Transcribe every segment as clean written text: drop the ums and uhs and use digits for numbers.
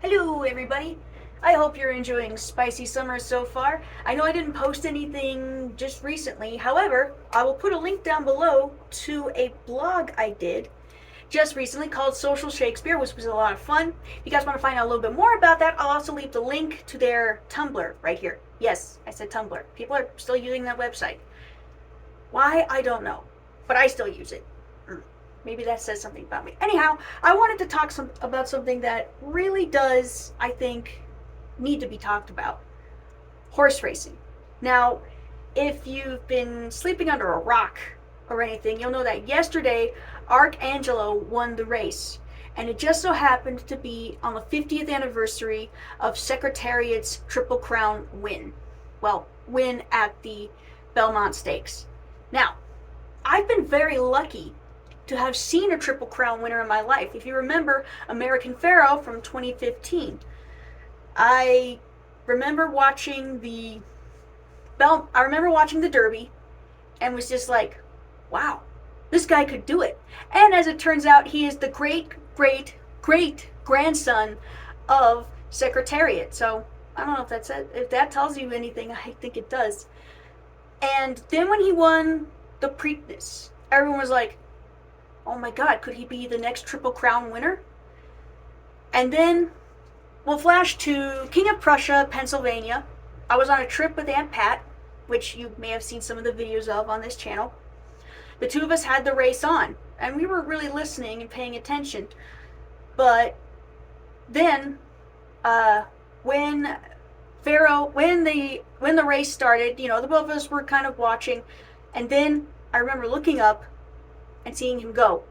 Hello, everybody. I hope you're enjoying Spicy Summer so far. I know I didn't post anything just recently. However, I will put a link down below to a blog I did just recently called Social Shakespeare, which was a lot of fun. If you guys want to find out a little bit more about that, I'll also leave the link to their Tumblr right here. Yes, I said Tumblr. People are still using that website. Why? I don't know. But I still use it. Maybe that says something about me. Anyhow, I wanted to talk about something that really does, I think, need to be talked about. Horse racing. Now, if you've been sleeping under a rock or anything, you'll know that yesterday Arcangelo won the race. And it just so happened to be on the 50th anniversary of Secretariat's Triple Crown win. Well, win at the Belmont Stakes. Now, I've been very lucky to have seen a Triple Crown winner in my life. If you remember American Pharoah from 2015, I remember watching the Derby and was just like, wow, this guy could do it. And as it turns out, he is the great grandson of Secretariat. So I don't know if that tells you anything. I think it does. And then when he won the Preakness, everyone was like, oh my god, could he be the next Triple Crown winner? And then we'll flash to King of Prussia, Pennsylvania. I was on a trip with Aunt Pat, which you may have seen some of the videos of on this channel. The two of us had the race on, and we were really listening and paying attention. But then, when the race started, the both of us were kind of watching, and then I remember looking up and seeing him go.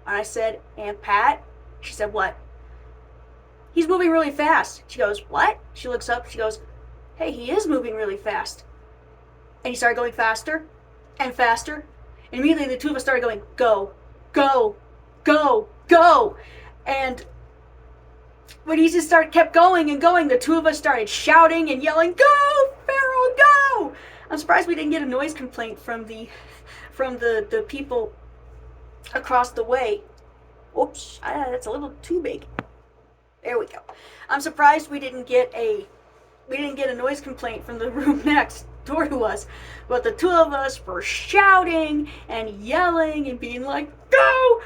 And I said, Aunt Pat? She said, what? He's moving really fast. She goes, what? She looks up, she goes, hey, he is moving really fast. And he started going faster and faster. And immediately the two of us started going, go, go, go, go. And when he just kept going and going, the two of us started shouting and yelling, go, Pharoah, go! I'm surprised we didn't get a noise complaint from the people across the way. Oops, that's a little too big. There we go. I'm surprised we didn't get a noise complaint from the room next door to us. But the two of us were shouting and yelling and being like, go!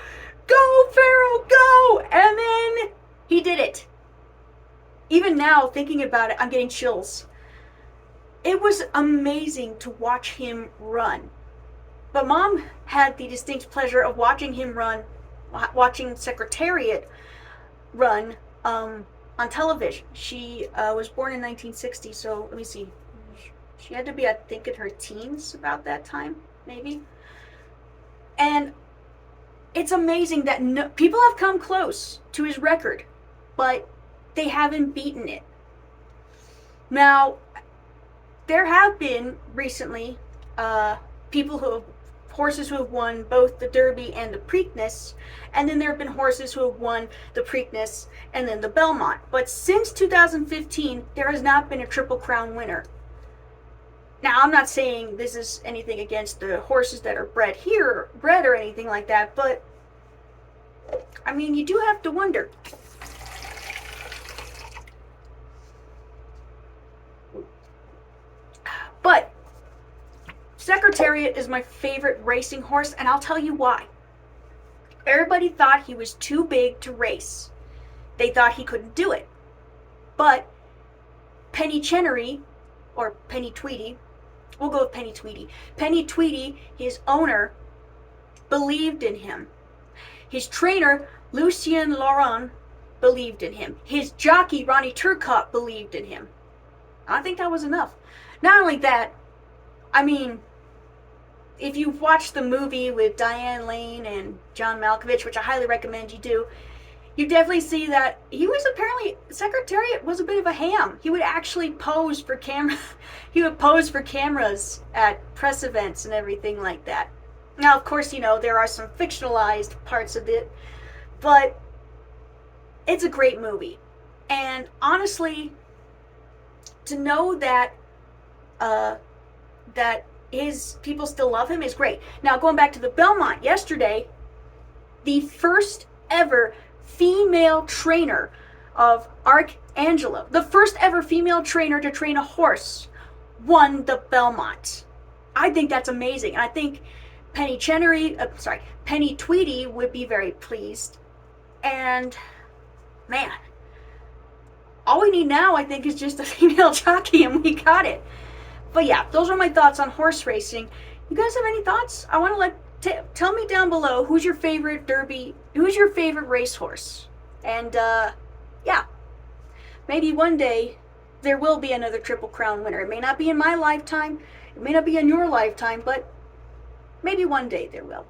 Go, Pharoah, go! And then he did it. Even now, thinking about it, I'm getting chills. It was amazing to watch him run. But Mom had the distinct pleasure of watching him run, watching Secretariat run on television. She was born in 1960, so let me see. She had to be, I think, in her teens about that time, maybe. And it's amazing that people have come close to his record, but they haven't beaten it. Now, there have been recently horses who have won both the Derby and the Preakness, and then there have been horses who have won the Preakness and then the Belmont. But since 2015, there has not been a Triple Crown winner. Now, I'm not saying this is anything against the horses that are bred or anything like that, but I mean, you do have to wonder. But Secretariat is my favorite racing horse, and I'll tell you why. Everybody thought he was too big to race. They thought he couldn't do it. But Penny Chenery, or Penny Tweedy, we'll go with Penny Tweedy. Penny Tweedy, his owner, believed in him. His trainer, Lucien Laurent, believed in him. His jockey, Ronnie Turcotte, believed in him. I think that was enough. Not only that, I mean, if you've watched the movie with Diane Lane and John Malkovich, which I highly recommend you do, you definitely see that Secretariat was a bit of a ham. He would actually pose for he would pose for cameras at press events and everything like that. Now, of course, there are some fictionalized parts of it, but it's a great movie. And honestly, to know that his people still love him is great. Now, going back to the Belmont, yesterday, the first ever female trainer of Arcangelo, the first ever female trainer to train a horse, won the Belmont. I think that's amazing. And I think Penny Tweedy would be very pleased. And man, all we need now, I think, is just a female jockey, and we got it. But yeah, those are my thoughts on horse racing. You guys have any thoughts? I want to tell me down below who's your favorite derby, who's your favorite racehorse, and yeah, maybe one day there will be another Triple Crown winner. It may not be in my lifetime, it may not be in your lifetime, but maybe one day there will.